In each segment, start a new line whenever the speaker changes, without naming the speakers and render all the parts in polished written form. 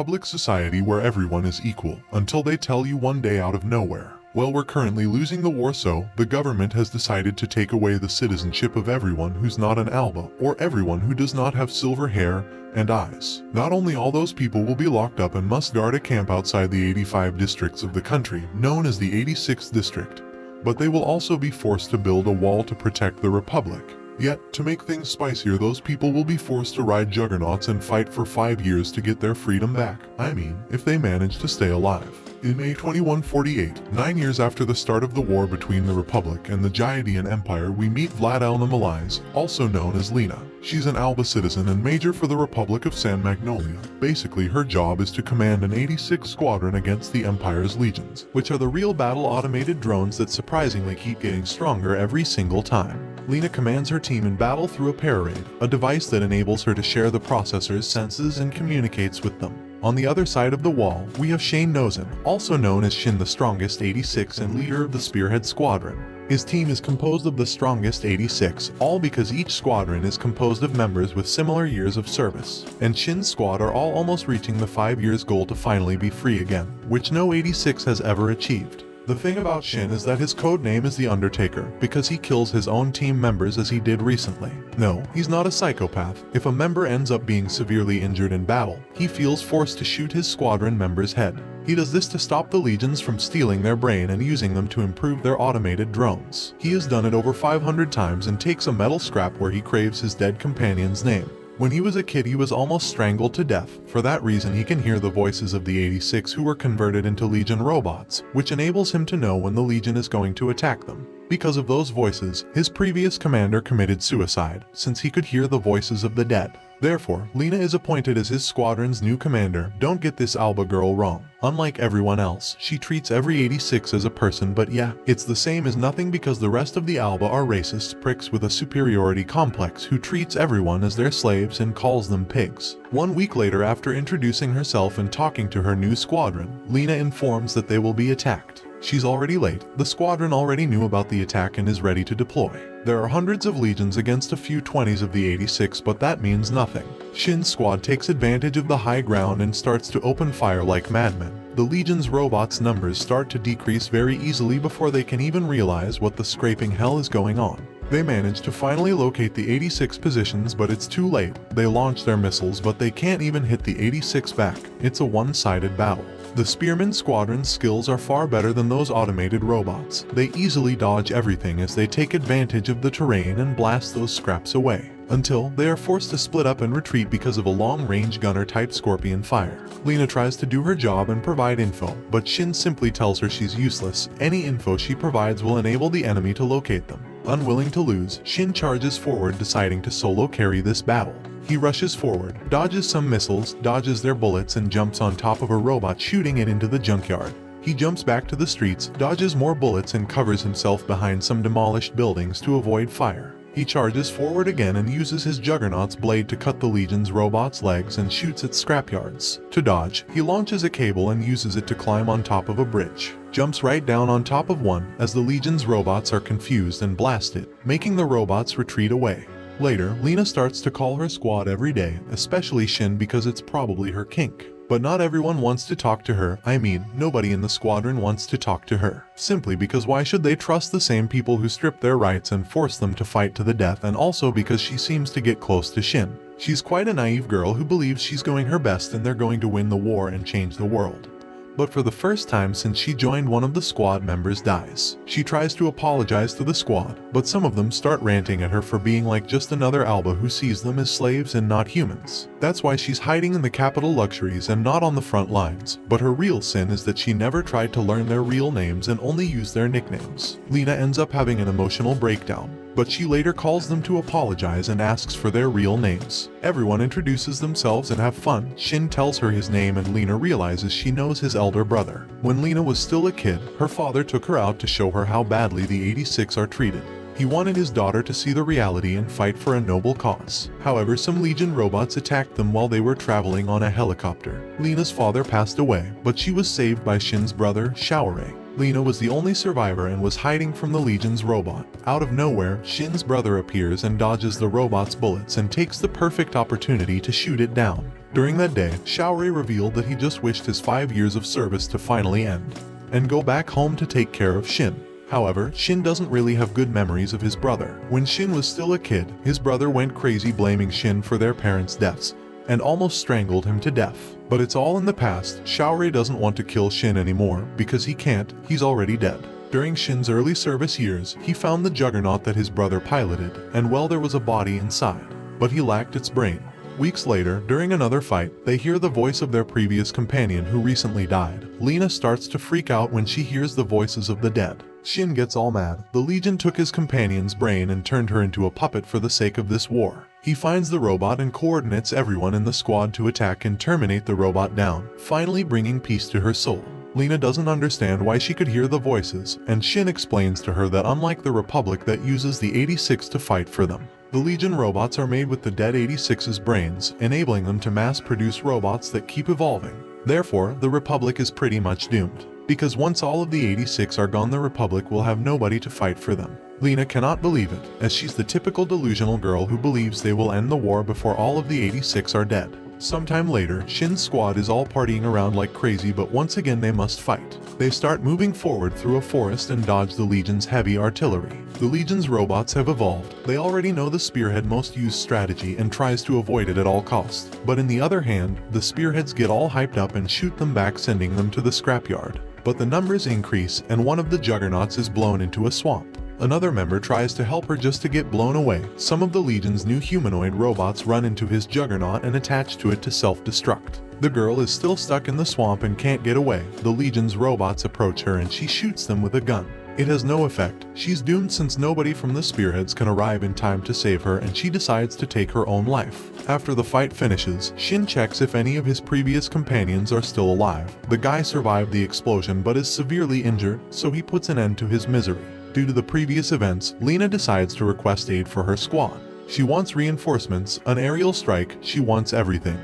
Republic society where everyone is equal, until they tell you one day out of nowhere, well, we're currently losing the war, so the government has decided to take away the citizenship of everyone who's not an Alba, or everyone who does not have silver hair and eyes. Not only all those people will be locked up and must guard a camp outside the 85 districts of the country, known as the 86th district, but they will also be forced to build a wall to protect the Republic. Yet, to make things spicier, those people will be forced to ride Juggernauts and fight for 5 years to get their freedom back. I mean, if they manage to stay alive. In May 2148, 9 years after the start of the war between the Republic and the Giadian Empire, we meet Vlad Elna, also known as Lena. She's an Alba citizen and major for the Republic of San Magnolia. Basically, her job is to command an 86 squadron against the Empire's legions, which are the real battle automated drones that surprisingly keep getting stronger every single time. Lena commands her team in battle through a pararade, a device that enables her to share the processor's senses and communicates with them. On the other side of the wall, we have Shane Nozen, also known as Shin the Strongest 86 and leader of the Spearhead Squadron. His team is composed of the Strongest 86, all because each squadron is composed of members with similar years of service. And Shin's squad are all almost reaching the 5 years goal to finally be free again, which no 86 has ever achieved. The thing about Shin is that his code name is the Undertaker, because he kills his own team members as he did recently. No, he's not a psychopath. If a member ends up being severely injured in battle, he feels forced to shoot his squadron member's head. He does this to stop the legions from stealing their brain and using them to improve their automated drones. He has done it over 500 times and takes a metal scrap where he craves his dead companion's name. When he was a kid, he was almost strangled to death. For that reason, he can hear the voices of the 86 who were converted into Legion robots, which enables him to know when the Legion is going to attack them. Because of those voices, his previous commander committed suicide, since he could hear the voices of the dead. Therefore, Lena is appointed as his squadron's new commander. Don't get this Alba girl wrong. Unlike everyone else, she treats every 86 as a person, but yeah, it's the same as nothing because the rest of the Alba are racist pricks with a superiority complex who treats everyone as their slaves and calls them pigs. 1 week later, after introducing herself and talking to her new squadron, Lena informs that they will be attacked. She's already late. The squadron already knew about the attack and is ready to deploy. There are hundreds of legions against a few 20s of the 86, but that means nothing. Shin's squad takes advantage of the high ground and starts to open fire like madmen. The legion's robots' numbers start to decrease very easily before they can even realize what the scraping hell is going on. They manage to finally locate the 86 positions, but it's too late. They launch their missiles, but they can't even hit the 86 back. It's a one-sided battle. The Spearman Squadron's skills are far better than those automated robots. They easily dodge everything as they take advantage of the terrain and blast those scraps away, until they are forced to split up and retreat because of a long-range gunner-type scorpion fire. Lena tries to do her job and provide info, but Shin simply tells her she's useless. Any info she provides will enable the enemy to locate them. Unwilling to lose, Shin charges forward, deciding to solo carry this battle. He rushes forward, dodges some missiles, dodges their bullets, and jumps on top of a robot, shooting it into the junkyard. He jumps back to the streets, dodges more bullets, and covers himself behind some demolished buildings to avoid fire. He charges forward again and uses his Juggernaut's blade to cut the Legion's robots' legs and shoots at scrapyards. To dodge, he launches a cable and uses it to climb on top of a bridge. Jumps right down on top of one as the Legion's robots are confused and blast it, making the robots retreat away. Later, Lena starts to call her squad every day, especially Shin because it's probably her kink. But not everyone wants to talk to her. I mean, nobody in the squadron wants to talk to her. Simply because why should they trust the same people who strip their rights and force them to fight to the death, and also because she seems to get close to Shin. She's quite a naive girl who believes she's going her best and they're going to win the war and change the world. But for the first time since she joined, one of the squad members dies. She tries to apologize to the squad, but some of them start ranting at her for being like just another Alba who sees them as slaves and not humans. That's why she's hiding in the capital luxuries and not on the front lines. But her real sin is that she never tried to learn their real names and only used their nicknames. Lena ends up having an emotional breakdown, but she later calls them to apologize and asks for their real names. Everyone introduces themselves and have fun. Shin tells her his name and Lena realizes she knows his elder brother. When Lena was still a kid, her father took her out to show her how badly the 86 are treated. He wanted his daughter to see the reality and fight for a noble cause. However, some Legion robots attacked them while they were traveling on a helicopter. Lena's father passed away, but she was saved by Shin's brother, Shaore. Lena was the only survivor and was hiding from the Legion's robot. Out of nowhere, Shin's brother appears and dodges the robot's bullets and takes the perfect opportunity to shoot it down. During that day, Xiaorui revealed that he just wished his 5 years of service to finally end and go back home to take care of Shin. However, Shin doesn't really have good memories of his brother. When Shin was still a kid, his brother went crazy blaming Shin for their parents' deaths and almost strangled him to death. But it's all in the past. Xiaorui doesn't want to kill Shin anymore because he can't, he's already dead. During Shin's early service years, he found the Juggernaut that his brother piloted, and well, there was a body inside, but he lacked its brain. Weeks later, during another fight, they hear the voice of their previous companion who recently died. Lena starts to freak out when she hears the voices of the dead. Shin gets all mad. The Legion took his companion's brain and turned her into a puppet for the sake of this war. He finds the robot and coordinates everyone in the squad to attack and terminate the robot down, finally bringing peace to her soul. Lena doesn't understand why she could hear the voices, and Shin explains to her that unlike the Republic that uses the 86 to fight for them, the Legion robots are made with the dead 86's brains, enabling them to mass-produce robots that keep evolving. Therefore, the Republic is pretty much doomed, because once all of the 86 are gone, the Republic will have nobody to fight for them. Lena cannot believe it, as she's the typical delusional girl who believes they will end the war before all of the 86 are dead. Sometime later, Shin's squad is all partying around like crazy, but once again they must fight. They start moving forward through a forest and dodge the Legion's heavy artillery. The Legion's robots have evolved. They already know the Spearhead most used strategy and tries to avoid it at all costs. But in the other hand, the Spearheads get all hyped up and shoot them back, sending them to the scrapyard. But the numbers increase and one of the Juggernauts is blown into a swamp. Another member tries to help her just to get blown away. Some of the Legion's new humanoid robots run into his Juggernaut and attach to it to self-destruct. The girl is still stuck in the swamp and can't get away. The Legion's robots approach her and she shoots them with a gun. It has no effect. She's doomed since nobody from the Spearheads can arrive in time to save her, and she decides to take her own life. After the fight finishes, Shin checks if any of his previous companions are still alive. The guy survived the explosion but is severely injured, so he puts an end to his misery. Due to the previous events, Lena decides to request aid for her squad. She wants reinforcements, an aerial strike, she wants everything.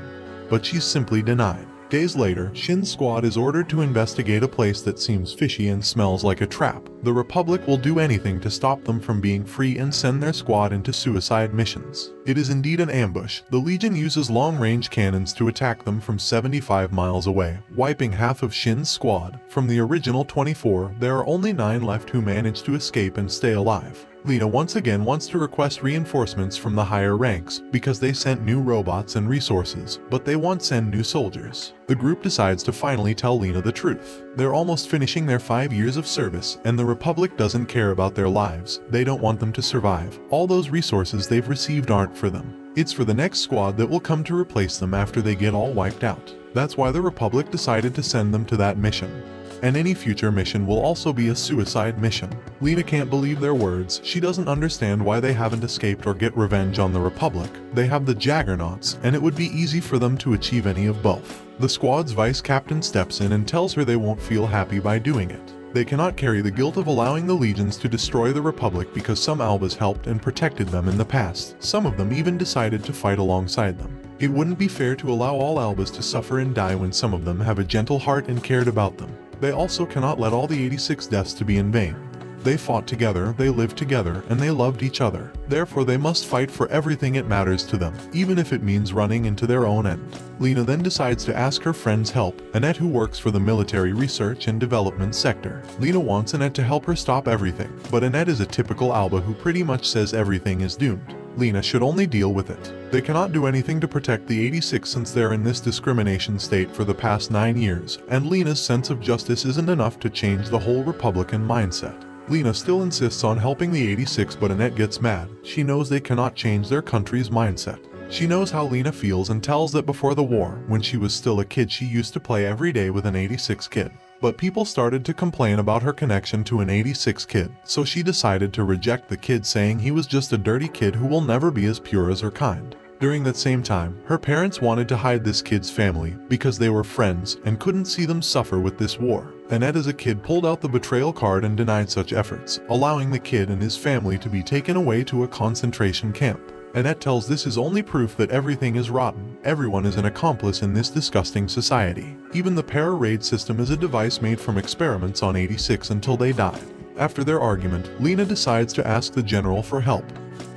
But she's simply denied. Days later, Shin's squad is ordered to investigate a place that seems fishy and smells like a trap. The Republic will do anything to stop them from being free and send their squad into suicide missions. It is indeed an ambush. The Legion uses long-range cannons to attack them from 75 miles away, wiping half of Shin's squad. From the original 24, there are only 9 left who manage to escape and stay alive. Lena once again wants to request reinforcements from the higher ranks because they sent new robots and resources, but they won't send new soldiers. The group decides to finally tell Lena the truth. They're almost finishing their 5 years of service, and the Republic doesn't care about their lives. They don't want them to survive. All those resources they've received aren't for them. It's for the next squad that will come to replace them after they get all wiped out. That's why the Republic decided to send them to that mission. And any future mission will also be a suicide mission. Lena can't believe their words. She doesn't understand why they haven't escaped or get revenge on the Republic. They have the Juggernauts, and it would be easy for them to achieve any of both. The squad's vice captain steps in and tells her they won't feel happy by doing it. They cannot carry the guilt of allowing the legions to destroy the Republic because some Albas helped and protected them in the past. Some of them even decided to fight alongside them. It wouldn't be fair to allow all Albas to suffer and die when some of them have a gentle heart and cared about them. They also cannot let all the 86 deaths to be in vain. They fought together, they lived together, and they loved each other. Therefore they must fight for everything it matters to them, even if it means running into their own end. Lena then decides to ask her friend's help, Annette, who works for the military research and development sector. Lena wants Annette to help her stop everything, but Annette is a typical Alba who pretty much says everything is doomed. Lena should only deal with it. They cannot do anything to protect the 86 since they're in this discrimination state for the past 9 years, and Lena's sense of justice isn't enough to change the whole Republican mindset. Lena still insists on helping the 86, but Annette gets mad. She knows they cannot change their country's mindset. She knows how Lena feels and tells that before the war, when she was still a kid, she used to play every day with an 86 kid. But people started to complain about her connection to an 86 kid, so she decided to reject the kid, saying he was just a dirty kid who will never be as pure as her kind. During that same time, her parents wanted to hide this kid's family because they were friends and couldn't see them suffer with this war. Annette as a kid pulled out the betrayal card and denied such efforts, allowing the kid and his family to be taken away to a concentration camp. Annette tells this is only proof that everything is rotten. Everyone is an accomplice in this disgusting society. Even the para-raid system is a device made from experiments on 86 until they die. After their argument, Lena decides to ask the general for help.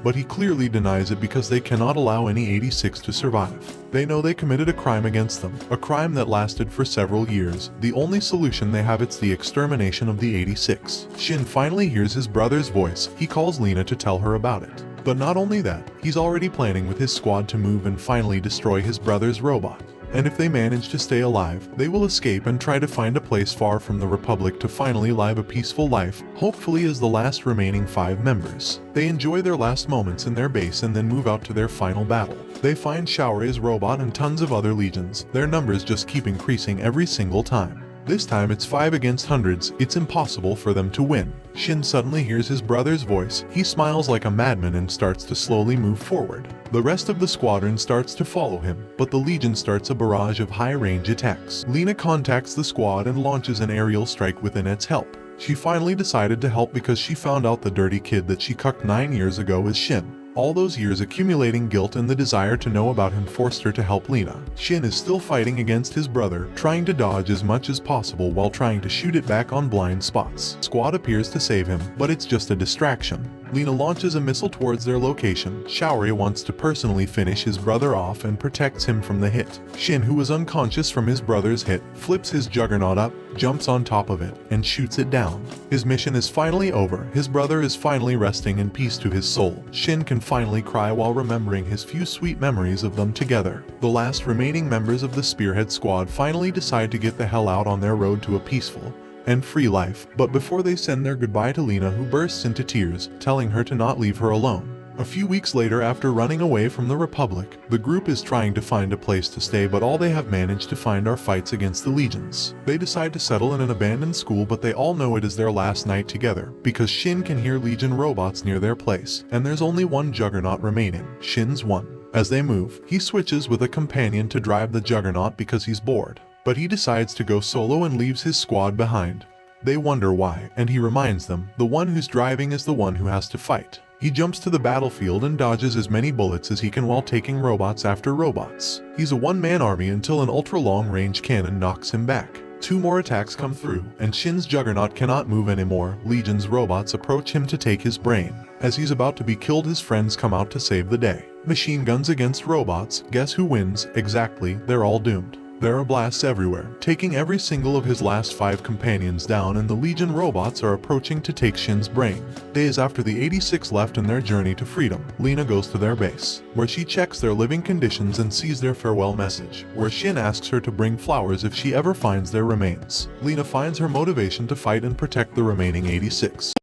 But he clearly denies it because they cannot allow any 86 to survive. They know they committed a crime against them, a crime that lasted for several years. The only solution they have is the extermination of the 86. Shin finally hears his brother's voice. He calls Lena to tell her about it. But not only that, he's already planning with his squad to move and finally destroy his brother's robot. And if they manage to stay alive, they will escape and try to find a place far from the Republic to finally live a peaceful life, hopefully as the last remaining 5 members. They enjoy their last moments in their base and then move out to their final battle. They find Shaorei's robot and tons of other legions, their numbers just keep increasing every single time. This time it's 5 against hundreds, it's impossible for them to win. Shin suddenly hears his brother's voice, he smiles like a madman and starts to slowly move forward. The rest of the squadron starts to follow him, but the Legion starts a barrage of high-range attacks. Lena contacts the squad and launches an aerial strike with Annette's help. She finally decided to help because she found out the dirty kid that she cucked 9 years ago is Shin. All those years accumulating guilt and the desire to know about him forced her to help Lena. Shin is still fighting against his brother, trying to dodge as much as possible while trying to shoot it back on blind spots. Squad appears to save him, but it's just a distraction. Lena launches a missile towards their location. Shaorei wants to personally finish his brother off and protects him from the hit. Shin, who was unconscious from his brother's hit, flips his Juggernaut up, jumps on top of it, and shoots it down. His mission is finally over. His brother is finally resting in peace to his soul. Shin can finally cry while remembering his few sweet memories of them together. The last remaining members of the Spearhead Squad finally decide to get the hell out on their road to a peaceful and free life, but before they send their goodbye to Lena, who bursts into tears, telling her to not leave her alone. A few weeks later, after running away from the Republic, the group is trying to find a place to stay, but all they have managed to find are fights against the legions. They decide to settle in an abandoned school, but they all know it is their last night together, because Shin can hear Legion robots near their place, and there's only one Juggernaut remaining, Shin's one. As they move, he switches with a companion to drive the Juggernaut because he's bored. But he decides to go solo and leaves his squad behind. They wonder why, and he reminds them, the one who's driving is the one who has to fight. He jumps to the battlefield and dodges as many bullets as he can while taking robots after robots. He's a one-man army until an ultra-long-range cannon knocks him back. 2 more attacks come through, and Shin's Juggernaut cannot move anymore. Legion's robots approach him to take his brain. As he's about to be killed, his friends come out to save the day. Machine guns against robots, guess who wins? Exactly, they're all doomed. There are blasts everywhere, taking every single of his last 5 companions down, and the Legion robots are approaching to take Shin's brain. Days after the 86 left in their journey to freedom, Lena goes to their base, where she checks their living conditions and sees their farewell message, where Shin asks her to bring flowers if she ever finds their remains. Lena finds her motivation to fight and protect the remaining 86.